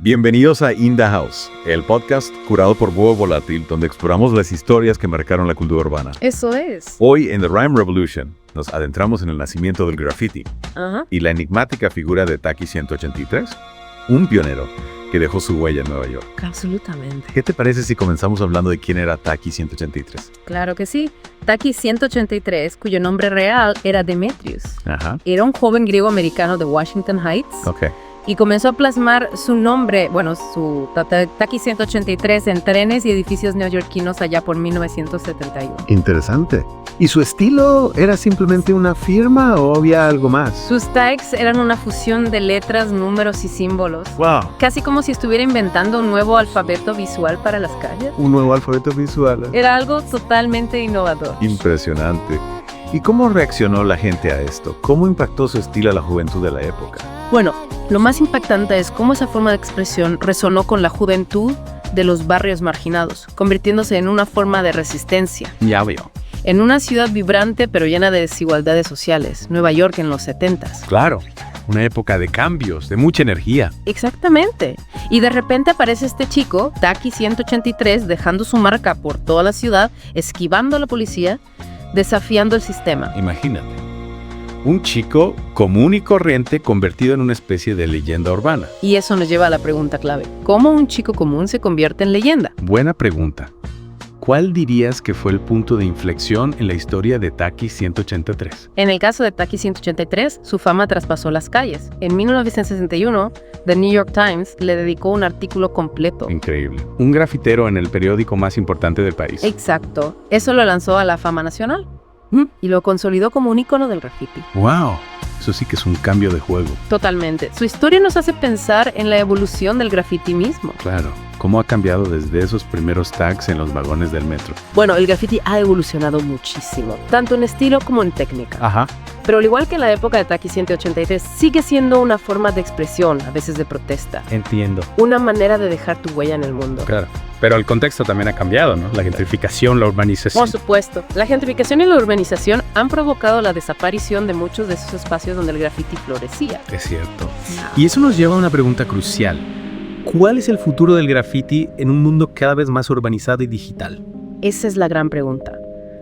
Bienvenidos a In the House, el podcast curado por Búho Volátil, donde exploramos las historias que marcaron la cultura urbana. Eso es. Hoy en The Rhyme Revolution nos adentramos en el nacimiento del graffiti y la enigmática figura de Taki 183, un pionero que dejó su huella en Nueva York. Absolutamente. ¿Qué te parece si comenzamos hablando de quién era Taki 183? Claro que sí. Taki 183, cuyo nombre real era Demetrius. Ajá. Era un joven griego-americano de Washington Heights. Ok. Y comenzó a plasmar su nombre, su Taki 183 en trenes y edificios neoyorquinos allá por 1971. Interesante. ¿Y su estilo era simplemente una firma o había algo más? Sus tags eran una fusión de letras, números y símbolos. ¡Wow! Casi como si estuviera inventando un nuevo alfabeto visual para las calles. Un nuevo alfabeto visual. Era algo totalmente innovador. Impresionante. ¿Y cómo reaccionó la gente a esto? ¿Cómo impactó su estilo a la juventud de la época? Bueno, lo más impactante es cómo esa forma de expresión resonó con la juventud de los barrios marginados, convirtiéndose en una forma de resistencia. Ya veo. En una ciudad vibrante pero llena de desigualdades sociales, Nueva York en los 70s. Claro, una época de cambios, de mucha energía. Exactamente. Y de repente aparece este chico, Taki 183, dejando su marca por toda la ciudad, esquivando a la policía, desafiando el sistema. Imagínate, un chico común y corriente convertido en una especie de leyenda urbana. Y eso nos lleva a la pregunta clave. ¿Cómo un chico común se convierte en leyenda? Buena pregunta. ¿Cuál dirías que fue el punto de inflexión en la historia de Taki 183? En el caso de Taki 183, su fama traspasó las calles. En 1961, The New York Times le dedicó un artículo completo. Increíble. Un grafitero en el periódico más importante del país. Exacto. Eso lo lanzó a la fama nacional y lo consolidó como un ícono del graffiti. ¡Wow! Eso sí que es un cambio de juego. Totalmente. Su historia nos hace pensar en la evolución del graffiti mismo. Claro. ¿Cómo ha cambiado desde esos primeros tags en los vagones del metro? Bueno, el graffiti ha evolucionado muchísimo, tanto en estilo como en técnica. Ajá. Pero al igual que en la época de Taki 183, sigue siendo una forma de expresión, a veces de protesta. Entiendo. Una manera de dejar tu huella en el mundo. Claro. Pero el contexto también ha cambiado, ¿no? La gentrificación, la urbanización. Por supuesto. La gentrificación y la urbanización han provocado la desaparición de muchos de esos espacios donde el graffiti florecía. Es cierto. Y eso nos lleva a una pregunta crucial. ¿Cuál es el futuro del graffiti en un mundo cada vez más urbanizado y digital? Esa es la gran pregunta.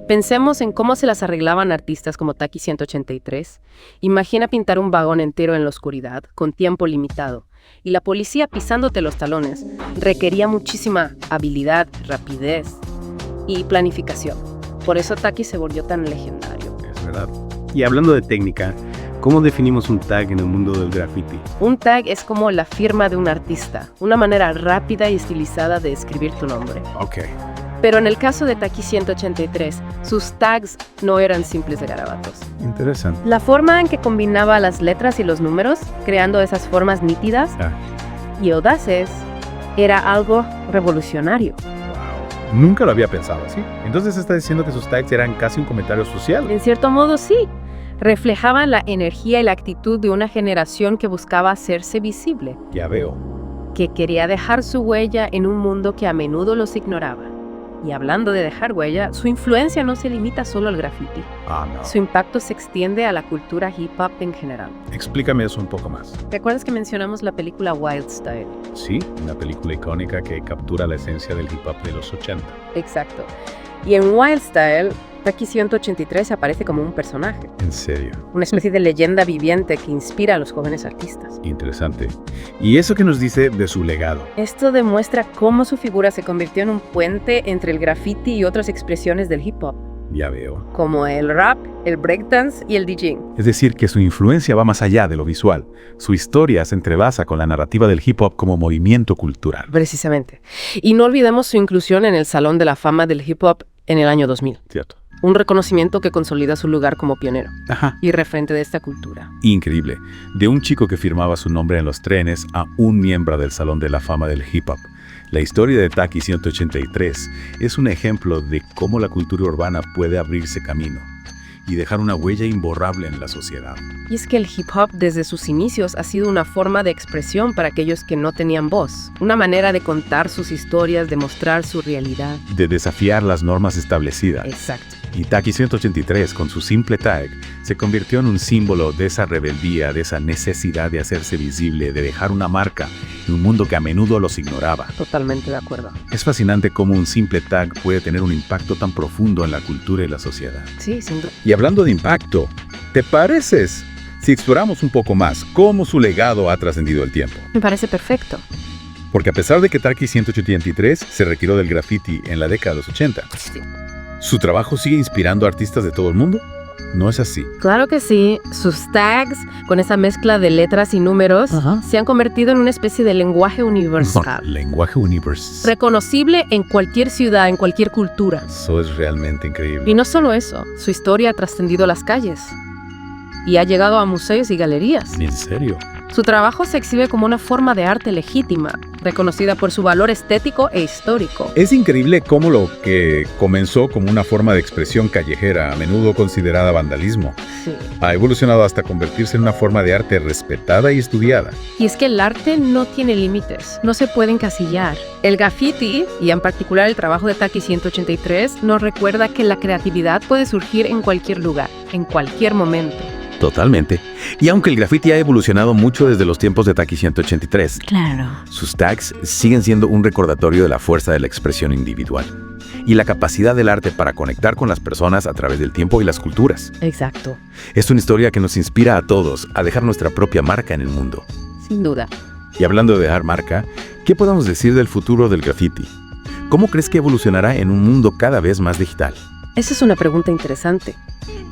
Pensemos en cómo se las arreglaban artistas como Taki 183. Imagina pintar un vagón entero en la oscuridad, con tiempo limitado, y la policía pisándote los talones. Requería muchísima habilidad, rapidez y planificación. Por eso Taki se volvió tan legendario. Es verdad. Y hablando de técnica, ¿cómo definimos un tag en el mundo del graffiti? Un tag es como la firma de un artista, una manera rápida y estilizada de escribir tu nombre. Ok. Pero en el caso de Taki 183, sus tags no eran simples de garabatos. Interesante. La forma en que combinaba las letras y los números, creando esas formas nítidas y audaces, era algo revolucionario. Wow. Nunca lo había pensado así. Entonces está diciendo que sus tags eran casi un comentario social. En cierto modo, sí. Reflejaban la energía y la actitud de una generación que buscaba hacerse visible, Ya veo. que quería dejar su huella en un mundo que a menudo los ignoraba. Y hablando de dejar huella, su influencia no se limita solo al graffiti. No. Su impacto se extiende a la cultura hip hop en general. Explícame eso un poco más. ¿Recuerdas que mencionamos la película Wild Style? Sí, una película icónica que captura la esencia del hip hop de los 80. Exacto. Y en Wild Style, Taki 183 aparece como un personaje, En serio. una especie de leyenda viviente que inspira a los jóvenes artistas. Interesante. ¿Y eso qué nos dice de su legado? Esto demuestra cómo su figura se convirtió en un puente entre el graffiti y otras expresiones del hip hop, Ya veo. como el rap, el breakdance y el DJing. Es decir, que su influencia va más allá de lo visual. Su historia se entrelaza con la narrativa del hip hop como movimiento cultural. Precisamente. Y no olvidemos su inclusión en el Salón de la Fama del Hip Hop en el año 2000. Cierto. Un reconocimiento que consolida su lugar como pionero Ajá. y referente de esta cultura. Increíble. De un chico que firmaba su nombre en los trenes a un miembro del Salón de la Fama del Hip Hop. La historia de Taki 183 es un ejemplo de cómo la cultura urbana puede abrirse camino y dejar una huella imborrable en la sociedad. Y es que el hip hop desde sus inicios ha sido una forma de expresión para aquellos que no tenían voz, una manera de contar sus historias, de mostrar su realidad. De desafiar las normas establecidas. Exacto. Y Taki 183, con su simple tag, se convirtió en un símbolo de esa rebeldía, de esa necesidad de hacerse visible, de dejar una marca en un mundo que a menudo los ignoraba. Totalmente de acuerdo. Es fascinante cómo un simple tag puede tener un impacto tan profundo en la cultura y la sociedad. Sí, sin duda. Y hablando de impacto, ¿te pareces si exploramos un poco más cómo su legado ha trascendido el tiempo? Me parece perfecto. Porque a pesar de que Taki 183 se retiró del graffiti en la década de los 80, Sí. ¿su trabajo sigue inspirando a artistas de todo el mundo? No es así. Claro que sí. Sus tags, con esa mezcla de letras y números, se han convertido en una especie de lenguaje universal. Lenguaje universal. Reconocible en cualquier ciudad, en cualquier cultura. Eso es realmente increíble. Y no solo eso, su historia ha trascendido las calles y ha llegado a museos y galerías. ¿En serio? Su trabajo se exhibe como una forma de arte legítima, reconocida por su valor estético e histórico. Es increíble cómo lo que comenzó como una forma de expresión callejera, a menudo considerada vandalismo, Sí. ha evolucionado hasta convertirse en una forma de arte respetada y estudiada. Y es que el arte no tiene límites, no se puede encasillar. El graffiti, y en particular el trabajo de Taki 183, nos recuerda que la creatividad puede surgir en cualquier lugar, en cualquier momento. Totalmente. Y aunque el graffiti ha evolucionado mucho desde los tiempos de Taki 183, Claro. sus tags siguen siendo un recordatorio de la fuerza de la expresión individual y la capacidad del arte para conectar con las personas a través del tiempo y las culturas. Exacto, Es una historia que nos inspira a todos a dejar nuestra propia marca en el mundo. sin duda. Y hablando de dejar marca, ¿qué podemos decir del futuro del graffiti? ¿Cómo crees que evolucionará en un mundo cada vez más digital? Esa es una pregunta interesante.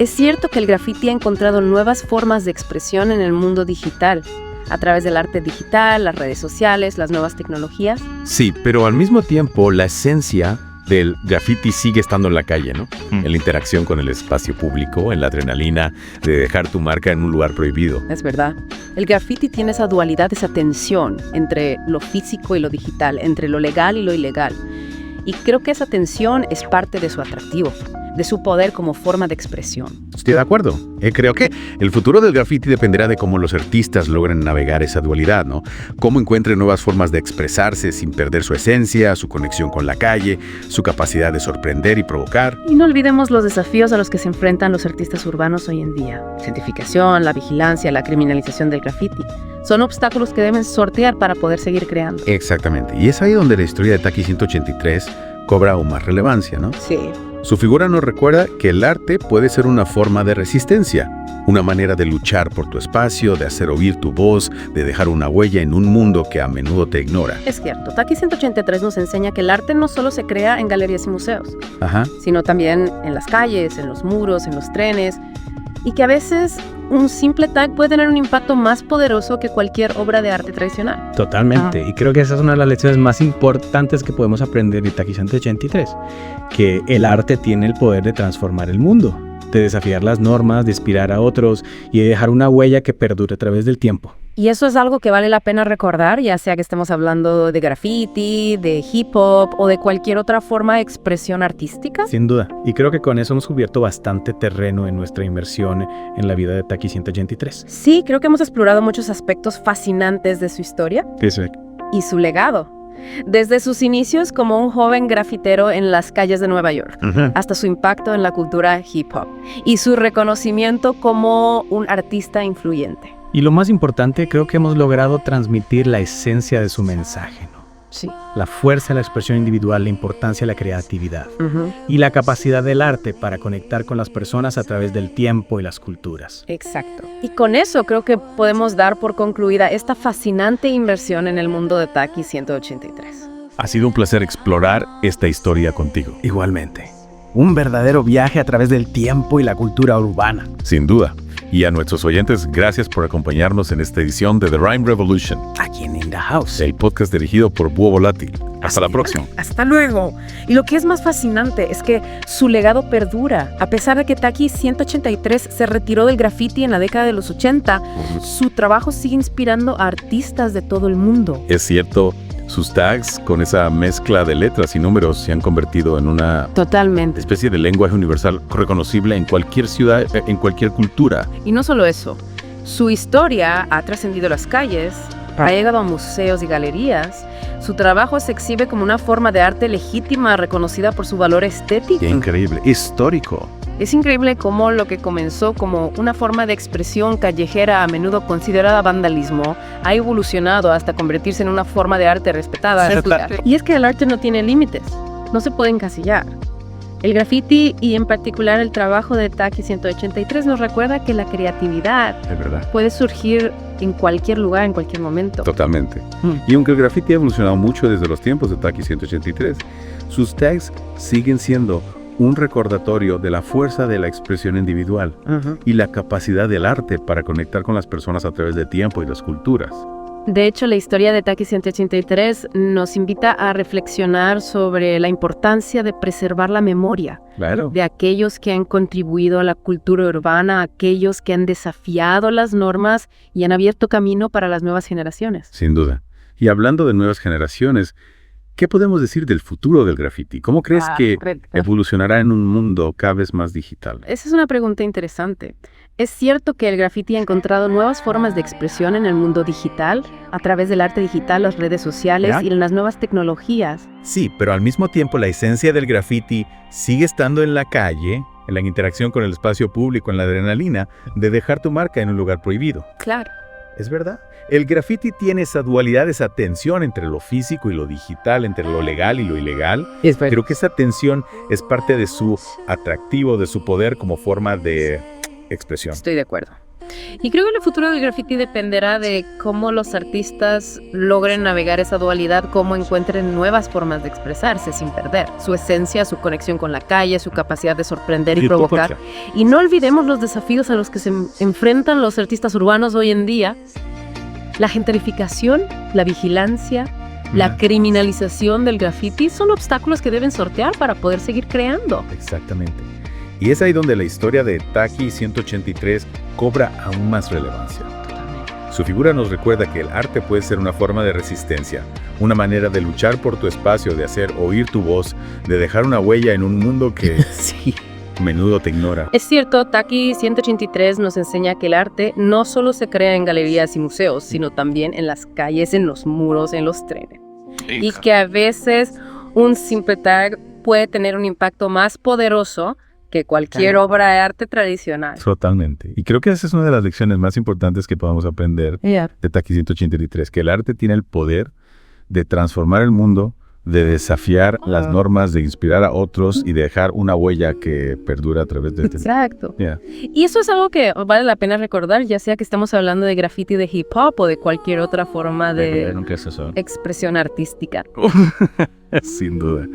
Es cierto que el graffiti ha encontrado nuevas formas de expresión en el mundo digital, a través del arte digital, las redes sociales, las nuevas tecnologías. Sí, pero al mismo tiempo la esencia del graffiti sigue estando en la calle, ¿no? En la interacción con el espacio público, en la adrenalina de dejar tu marca en un lugar prohibido. Es verdad. El graffiti tiene esa dualidad, esa tensión entre lo físico y lo digital, entre lo legal y lo ilegal. Y creo que esa tensión es parte de su atractivo, de su poder como forma de expresión. Estoy de acuerdo. Creo que el futuro del graffiti dependerá de cómo los artistas logren navegar esa dualidad, ¿no? Cómo encuentren nuevas formas de expresarse sin perder su esencia, su conexión con la calle, su capacidad de sorprender y provocar. Y no olvidemos los desafíos a los que se enfrentan los artistas urbanos hoy en día. Gentrificación, la vigilancia, la criminalización del graffiti. Son obstáculos que deben sortear para poder seguir creando. Exactamente. Y es ahí donde la historia de Taki 183 cobra aún más relevancia, ¿no? Sí. Su figura nos recuerda que el arte puede ser una forma de resistencia, una manera de luchar por tu espacio, de hacer oír tu voz, de dejar una huella en un mundo que a menudo te ignora. Es cierto, Taki 183 nos enseña que el arte no solo se crea en galerías y museos, Ajá. sino también en las calles, en los muros, en los trenes, y que a veces un simple tag puede tener un impacto más poderoso que cualquier obra de arte tradicional. Totalmente. Y creo que esa es una de las lecciones más importantes que podemos aprender de Taki 183, que el arte tiene el poder de transformar el mundo, de desafiar las normas, de inspirar a otros y de dejar una huella que perdure a través del tiempo. Y eso es algo que vale la pena recordar, ya sea que estemos hablando de graffiti, de hip hop o de cualquier otra forma de expresión artística. Sin duda. Y creo que con eso hemos cubierto bastante terreno en nuestra inmersión en la vida de Taki 183. Sí, creo que hemos explorado muchos aspectos fascinantes de su historia y su legado. Desde sus inicios como un joven grafitero en las calles de Nueva York, hasta su impacto en la cultura hip hop y su reconocimiento como un artista influyente. Y lo más importante, creo que hemos logrado transmitir la esencia de su mensaje, ¿no? Sí. La fuerza de la expresión individual, la importancia de la creatividad y la capacidad del arte para conectar con las personas a través del tiempo y las culturas. Exacto. Y con eso creo que podemos dar por concluida esta fascinante inversión en el mundo de Taki 183. Ha sido un placer explorar esta historia contigo. Igualmente, un verdadero viaje a través del tiempo y la cultura urbana. Sin duda. Y a nuestros oyentes, gracias por acompañarnos en esta edición de The Rhyme Revolution, Aquí en In The House. el podcast dirigido por Búho Volátil. Hasta la próxima. Hasta luego. Y lo que es más fascinante es que su legado perdura. A pesar de que Taki 183 se retiró del graffiti en la década de los 80, su trabajo sigue inspirando a artistas de todo el mundo. Es cierto, sus tags con esa mezcla de letras y números se han convertido en una Totalmente. especie de lenguaje universal reconocible en cualquier ciudad, en cualquier cultura. Y no solo eso, su historia ha trascendido las calles, ha llegado a museos y galerías, Su trabajo se exhibe como una forma de arte legítima, reconocida por su valor estético. Qué increíble, histórico. Es increíble cómo lo que comenzó como una forma de expresión callejera, a menudo considerada vandalismo, ha evolucionado hasta convertirse en una forma de arte respetada. Y es que el arte no tiene límites, no se puede encasillar. El graffiti y en particular el trabajo de Taki 183 nos recuerda que la creatividad Es verdad. puede surgir en cualquier lugar, en cualquier momento. Totalmente. Y aunque el graffiti ha evolucionado mucho desde los tiempos de Taki 183, sus tags siguen siendo un recordatorio de la fuerza de la expresión individual y la capacidad del arte para conectar con las personas a través del tiempo y las culturas. De hecho, la historia de Taki 183 nos invita a reflexionar sobre la importancia de preservar la memoria Claro. de aquellos que han contribuido a la cultura urbana, aquellos que han desafiado las normas y han abierto camino para las nuevas generaciones. Sin duda. Y hablando de nuevas generaciones, ¿qué podemos decir del futuro del graffiti? ¿Cómo crees que evolucionará en un mundo cada vez más digital? Esa es una pregunta interesante. ¿Es cierto que el graffiti ha encontrado nuevas formas de expresión en el mundo digital, a través del arte digital, las redes sociales y en las nuevas tecnologías? Sí, pero al mismo tiempo la esencia del graffiti sigue estando en la calle, en la interacción con el espacio público, en la adrenalina de dejar tu marca en un lugar prohibido. Claro. ¿Es verdad? El graffiti tiene esa dualidad, esa tensión entre lo físico y lo digital, entre lo legal y lo ilegal. Creo que esa tensión es parte de su atractivo, de su poder como forma de expresión. Estoy de acuerdo. Y creo que el futuro del graffiti dependerá de cómo los artistas logren navegar esa dualidad, cómo encuentren nuevas formas de expresarse sin perder su esencia, su conexión con la calle, su capacidad de sorprender y provocar. Y no olvidemos los desafíos a los que se enfrentan los artistas urbanos hoy en día. La gentrificación, la vigilancia, la criminalización del graffiti son obstáculos que deben sortear para poder seguir creando. Exactamente. Y es ahí donde la historia de Taki 183 cobra aún más relevancia. Su figura nos recuerda que el arte puede ser una forma de resistencia, una manera de luchar por tu espacio, de hacer oír tu voz, de dejar una huella en un mundo que a menudo te ignora. Es cierto, Taki 183 nos enseña que el arte no solo se crea en galerías y museos, sino también en las calles, en los muros, en los trenes. Y que a veces un simple tag puede tener un impacto más poderoso que cualquier obra de arte tradicional. Totalmente. Y creo que esa es una de las lecciones más importantes que podamos aprender de Taki 183, que el arte tiene el poder de transformar el mundo, de desafiar las normas, de inspirar a otros y de dejar una huella que perdura a través del tiempo. Exacto. Y eso es algo que vale la pena recordar, ya sea que estamos hablando de graffiti de hip hop o de cualquier otra forma de expresión artística. Sin duda.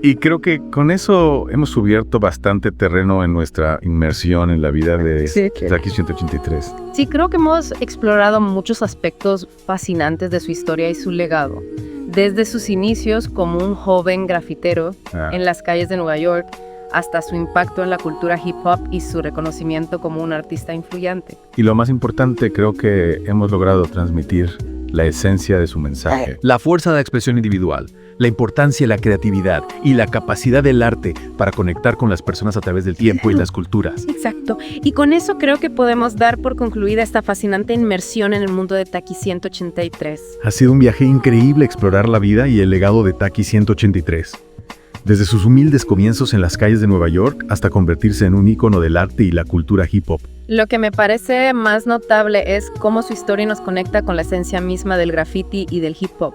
Y creo que con eso hemos cubierto bastante terreno en nuestra inmersión en la vida de Taki 183. Sí, creo que hemos explorado muchos aspectos fascinantes de su historia y su legado. Desde sus inicios como un joven grafitero en las calles de Nueva York, hasta su impacto en la cultura hip hop y su reconocimiento como un artista influyente. Y lo más importante, creo que hemos logrado transmitir la esencia de su mensaje. La fuerza de expresión individual, la importancia de la creatividad y la capacidad del arte para conectar con las personas a través del tiempo y las culturas. Exacto. Y con eso creo que podemos dar por concluida esta fascinante inmersión en el mundo de Taki 183. Ha sido un viaje increíble explorar la vida y el legado de Taki 183. Desde sus humildes comienzos en las calles de Nueva York hasta convertirse en un ícono del arte y la cultura hip hop. Lo que me parece más notable es cómo su historia nos conecta con la esencia misma del graffiti y del hip hop.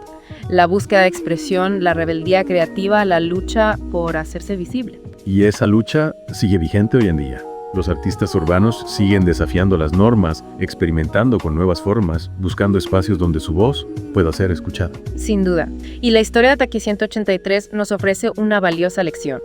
La búsqueda de expresión, la rebeldía creativa, la lucha por hacerse visible. Y esa lucha sigue vigente hoy en día. Los artistas urbanos siguen desafiando las normas, experimentando con nuevas formas, buscando espacios donde su voz pueda ser escuchada. Sin duda. Y la historia de Taki 183 nos ofrece una valiosa lección.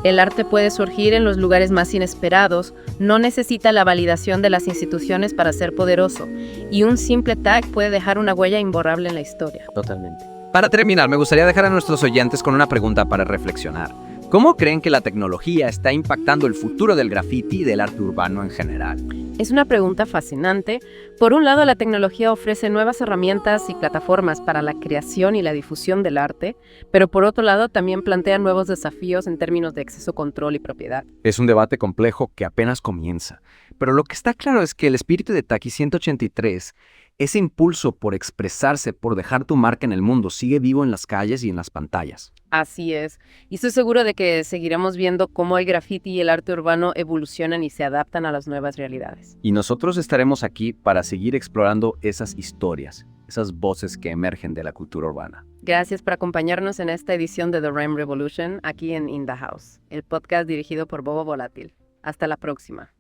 El arte puede surgir en los lugares más inesperados, no necesita la validación de las instituciones para ser poderoso, y un simple tag puede dejar una huella imborrable en la historia. Totalmente. Para terminar, me gustaría dejar a nuestros oyentes con una pregunta para reflexionar. ¿Cómo creen que la tecnología está impactando el futuro del graffiti y del arte urbano en general? Es una pregunta fascinante. Por un lado, la tecnología ofrece nuevas herramientas y plataformas para la creación y la difusión del arte, pero por otro lado también plantea nuevos desafíos en términos de acceso, control y propiedad. Es un debate complejo que apenas comienza, pero lo que está claro es que el espíritu de Taki 183 Ese impulso por expresarse, por dejar tu marca en el mundo, sigue vivo en las calles y en las pantallas. Así es. Y estoy seguro de que seguiremos viendo cómo el graffiti y el arte urbano evolucionan y se adaptan a las nuevas realidades. Y nosotros estaremos aquí para seguir explorando esas historias, esas voces que emergen de la cultura urbana. Gracias por acompañarnos en esta edición de The Rhyme Revolution aquí en In The House, el podcast dirigido por Bobo Volátil. Hasta la próxima.